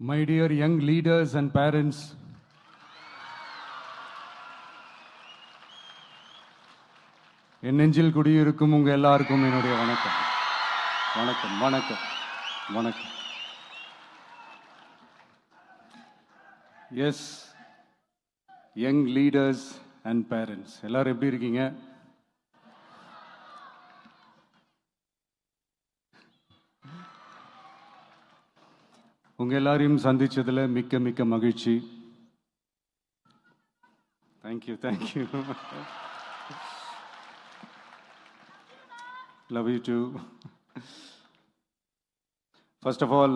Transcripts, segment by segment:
My dear young leaders and parents, என் நெஞ்சில் குடியிருக்கும் உங்க எல்லாருக்கும் என்னுடைய வணக்கம் வணக்கம் வணக்கம் வணக்கம். Yes, young leaders and parents எல்லாரும் எப்படி இருக்கீங்க? உங்க எல்லாரையும் சந்திச்சதுல மிக்க மிக்க மகிழ்ச்சி. Thank you thank you. Love you too. First of all,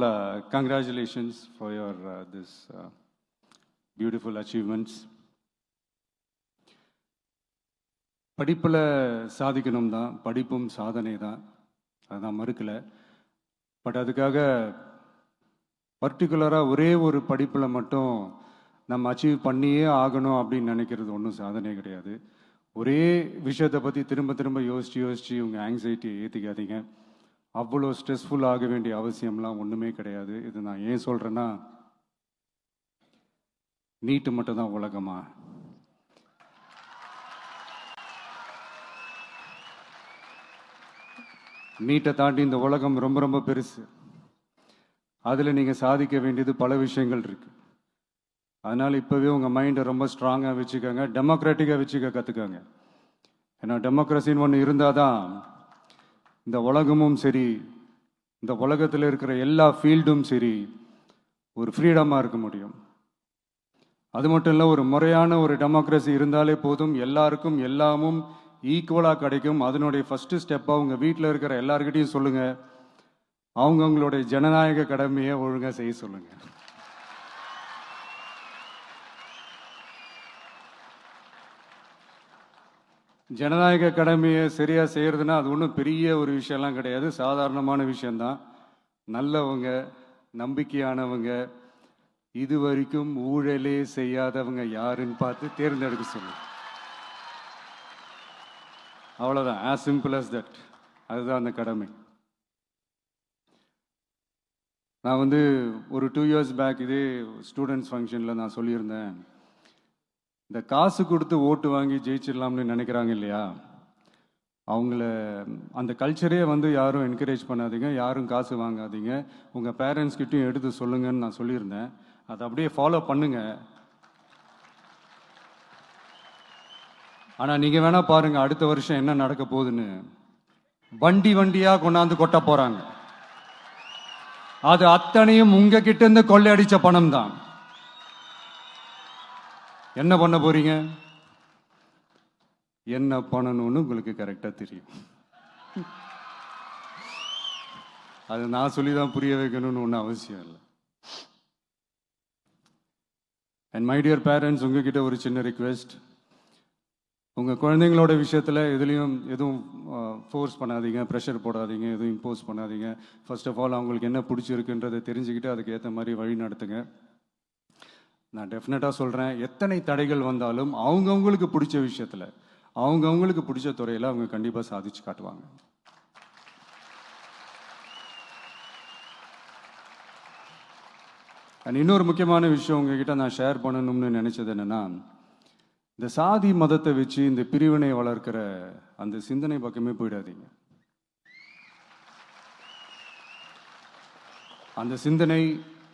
congratulations for your this beautiful achievements. படிப்புல சாதிக்கணும் தான், படிப்பும் சாதனை தான், அதான் மறுக்கல. பட் அதுக்காக பர்டிகுலராக ஒரே ஒரு படிப்பில் மட்டும் நம்ம அச்சீவ் பண்ணியே ஆகணும் அப்படின்னு நினைக்கிறது ஒன்றும் சாதனை கிடையாது. ஒரே விஷயத்தை பற்றி திரும்ப திரும்ப யோசித்து உங்கள் ஆங்ஸைட்டியை ஏற்றிக்காதீங்க. அவ்வளோ ஸ்ட்ரெஸ்ஃபுல் ஆக வேண்டிய அவசியம்லாம் ஒன்றுமே கிடையாது. இது நான் ஏன் சொல்கிறேன்னா, நீட்டு மட்டும் தான் உலகமா? நீட்டை தாண்டி இந்த உலகம் ரொம்ப ரொம்ப பெருசு. அதில் நீங்கள் சாதிக்க வேண்டியது பல விஷயங்கள் இருக்குது. அதனால் இப்போவே உங்கள் மைண்டை ரொம்ப ஸ்ட்ராங்காக வச்சுக்கோங்க, டெமோக்ராட்டிக்காக வச்சுக்க கற்றுக்கோங்க. ஏன்னா டெமோக்ரஸின்னு ஒன்று இருந்தால் தான் இந்த உலகமும் சரி, இந்த உலகத்தில் இருக்கிற எல்லா ஃபீல்டும் சரி, ஒரு ஃப்ரீடமாக இருக்க முடியும். அது மட்டும் இல்லை, ஒரு முறையான ஒரு டெமோக்ரஸி இருந்தாலே போதும், எல்லாருக்கும் எல்லாமும் ஈக்குவலாக கிடைக்கும். அதனுடைய ஃபஸ்ட்டு ஸ்டெப்பாக உங்கள் வீட்டில் இருக்கிற எல்லாருக்கிட்டையும் சொல்லுங்கள், அவங்கவுங்களுடைய ஜனநாயக கடமையை ஒழுங்காக செய்ய சொல்லுங்க. ஜனநாயக கடமையை சரியாக செய்யறதுன்னா அது ஒன்றும் பெரிய ஒரு விஷயம்லாம் கிடையாது, சாதாரணமான விஷயம்தான். நல்லவங்க, நம்பிக்கையானவங்க, இது வரைக்கும் ஊழலே செய்யாதவங்க யாருன்னு பார்த்து தேர்ந்தெடுக்க சொல்லுங்க. அவ்வளோதான், ஆஸ் சிம்பிள் அஸ் தட். அதுதான் அந்த கடமை. நான் ஒரு 2 years பேக் இதே ஸ்டூடெண்ட்ஸ் ஃபங்க்ஷனில் நான் சொல்லியிருந்தேன், இந்த காசு கொடுத்து ஓட்டு வாங்கி ஜெயிச்சிடலாம்னு நினைக்கிறாங்க இல்லையா, அவங்கள அந்த கல்ச்சரே யாரும் என்கரேஜ் பண்ணாதீங்க, யாரும் காசு வாங்காதீங்க, உங்கள் பேரண்ட்ஸ்கிட்டையும் எடுத்து சொல்லுங்கன்னு நான் சொல்லியிருந்தேன். அதை அப்படியே ஃபாலோ பண்ணுங்க. ஆனால் நீங்கள் வேணா பாருங்க, அடுத்த வருஷம் என்ன நடக்க போகுதுன்னு. வண்டி வண்டியாக கொண்டாந்து கொட்ட போகிறாங்க. அது அத்தனையும் உங்ககிட்ட இருந்து கொள்ளையடிச்ச பணம் தான். என்ன பண்ண போறீங்க? என்ன பண்ணணும்னு உங்களுக்கு கரெக்டா தெரியும். அது நான் சொல்லிதான் புரிய வைக்கணும்னு ஒன்றும் அவசியம் இல்லை. அண்ட் மை டியர் பேரண்ட்ஸ், உங்ககிட்ட ஒரு சின்ன ரிக்வெஸ்ட். உங்கள் குழந்தைங்களோட விஷயத்தில் எதுவும் ஃபோர்ஸ் பண்ணாதீங்க, ப்ரெஷர் போடாதீங்க, எதுவும் இம்போஸ் பண்ணாதீங்க. ஃபர்ஸ்ட் ஆஃப் ஆல் அவங்களுக்கு என்ன பிடிச்சிருக்குன்றதை தெரிஞ்சுக்கிட்டு அதுக்கு ஏற்ற மாதிரி வழி நடத்துங்க. நான் டெஃபினட்டாக சொல்கிறேன், எத்தனை தடைகள் வந்தாலும் அவங்கவுங்களுக்கு பிடிச்ச விஷயத்தில், அவங்கவுங்களுக்கு பிடிச்ச துறையில் அவங்க கண்டிப்பாக சாதிச்சு காட்டுவாங்க. அண்ட் இன்னொரு முக்கியமான விஷயம் உங்ககிட்ட நான் ஷேர் பண்ணணும்னு நினச்சது என்னென்னா, இந்த சாதி மதத்தை வச்சு இந்த பிரிவினை வளர்க்கிற அந்த சிந்தனை பக்கமே போயிடாதீங்க. அந்த சிந்தனை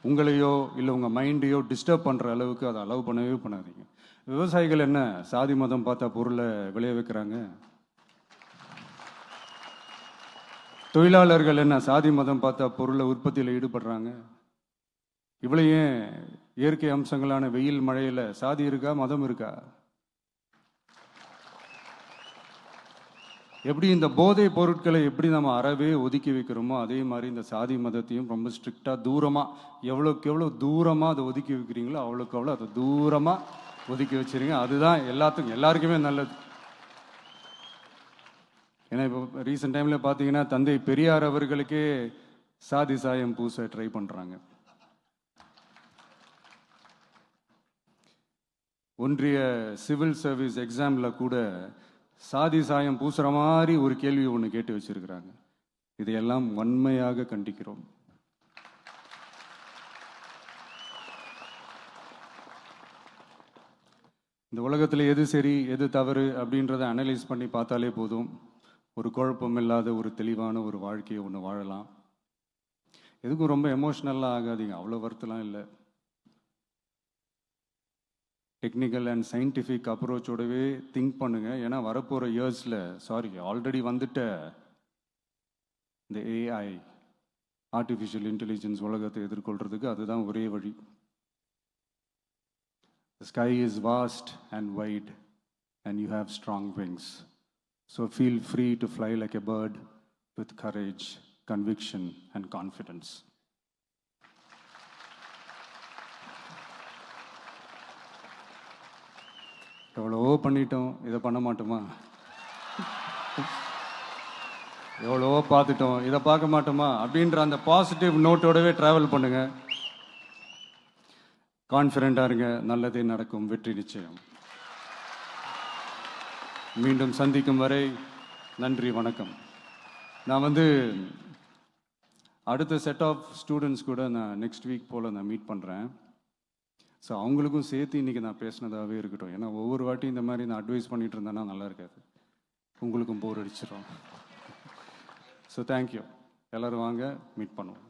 உங்களையோ இல்லை உங்கள் மைண்டையோ டிஸ்டர்ப் பண்ணுற அளவுக்கு அதை அலோவ் பண்ணவே பண்ணாதீங்க. விவசாயிகள் என்ன சாதி மதம் பார்த்தா பொருளை விளைய வைக்கிறாங்க? தொழிலாளர்கள் என்ன சாதி மதம் பார்த்தா பொருளை உற்பத்தியில் ஈடுபடுறாங்க? இவ்வளோ ஏன் இயற்கை அம்சங்களான வெயில் மழையில் சாதி இருக்கா, மதம் இருக்கா? எப்படி இந்த போதை பொருட்களை எப்படி நம்ம அறவே ஒதுக்கி வைக்கிறோமோ, அதே மாதிரி இந்த சாதி மதத்தையும் ரொம்ப ஸ்ட்ரிக்டாக தூரமாக, எவ்வளோக்கு எவ்வளோ தூரமாக அதை ஒதுக்கி வைக்கிறீங்களோ அவ்வளோக்கு அவ்வளோ அதை தூரமாக ஒதுக்கி வச்சிருங்க. அதுதான் எல்லாருக்குமே நல்லது. ஏன்னா இப்போ ரீசெண்ட் டைமில் பார்த்தீங்கன்னா, தந்தை பெரியார் அவர்களுக்கே சாதி சாயம் பூச ட்ரை பண்ணுறாங்க. ஒன்றிய சிவில் சர்வீஸ் எக்ஸாமில் கூட சாதி சாயம் பூசுற மாதிரி ஒரு கேள்வி ஒன்று கேட்டு வச்சிருக்கிறாங்க. இதையெல்லாம் வன்மையாக கண்டிக்கிறோம். இந்த உலகத்தில் எது சரி எது தவறு அப்படின்றத அனலைஸ் பண்ணி பார்த்தாலே போதும். ஒரு குழப்பம் இல்லாத ஒரு தெளிவான ஒரு வாழ்க்கையை ஒன்று வாழலாம். எதுக்கும் ரொம்ப எமோஷ்னலாக ஆகாதீங்க, அவ்வளோ வருத்தலாம் இல்லை. டெக்னிக்கல் அண்ட் சயின்டிஃபிக் அப்ரோச்சோடவே திங்க் பண்ணுங்கள். ஏன்னா வரப்போகிற இயர்ஸில் ஆல்ரெடி வந்துட்ட இந்த ஏஐ ஆர்டிஃபிஷியல் இன்டெலிஜென்ஸ் உலகத்தை எதிர்கொள்கிறதுக்கு அதுதான் ஒரே வழி. The sky is vast and wide and you have strong wings. So feel free to fly like a bird with courage, conviction and confidence. எவ்வளவோ பண்ணிட்டோம், இதை பண்ண மாட்டோமா? எவ்வளவோ பார்த்துட்டோம், இதை பார்க்க மாட்டோமா அப்படின்ற அந்த பாசிட்டிவ் நோட்டோடவே ட்ராவல் பண்ணுங்க. கான்ஃபிடென்ட்டாக இருங்க, நல்லதே நடக்கும், வெற்றி நிச்சயம். மீண்டும் சந்திக்கும் வரை நன்றி, வணக்கம். நான் அடுத்த செட் ஆஃப் ஸ்டூடெண்ட்ஸ் கூட நான் நெக்ஸ்ட் வீக் போல் நான் மீட் பண்ணுறேன். ஸோ அவங்களுக்கும் சேர்த்து இன்றைக்கி நான் பேசினதாகவே இருக்கட்டும். ஏன்னா ஒவ்வொரு வாட்டி இந்த மாதிரி நான் அட்வைஸ் பண்ணிகிட்டு இருந்தேன்னா நல்லா இருக்காது, உங்களுக்கும் போர் அடிச்சிடும். So thank you. எல்லோரும் வாங்க, மீட் பண்ணுவோம்.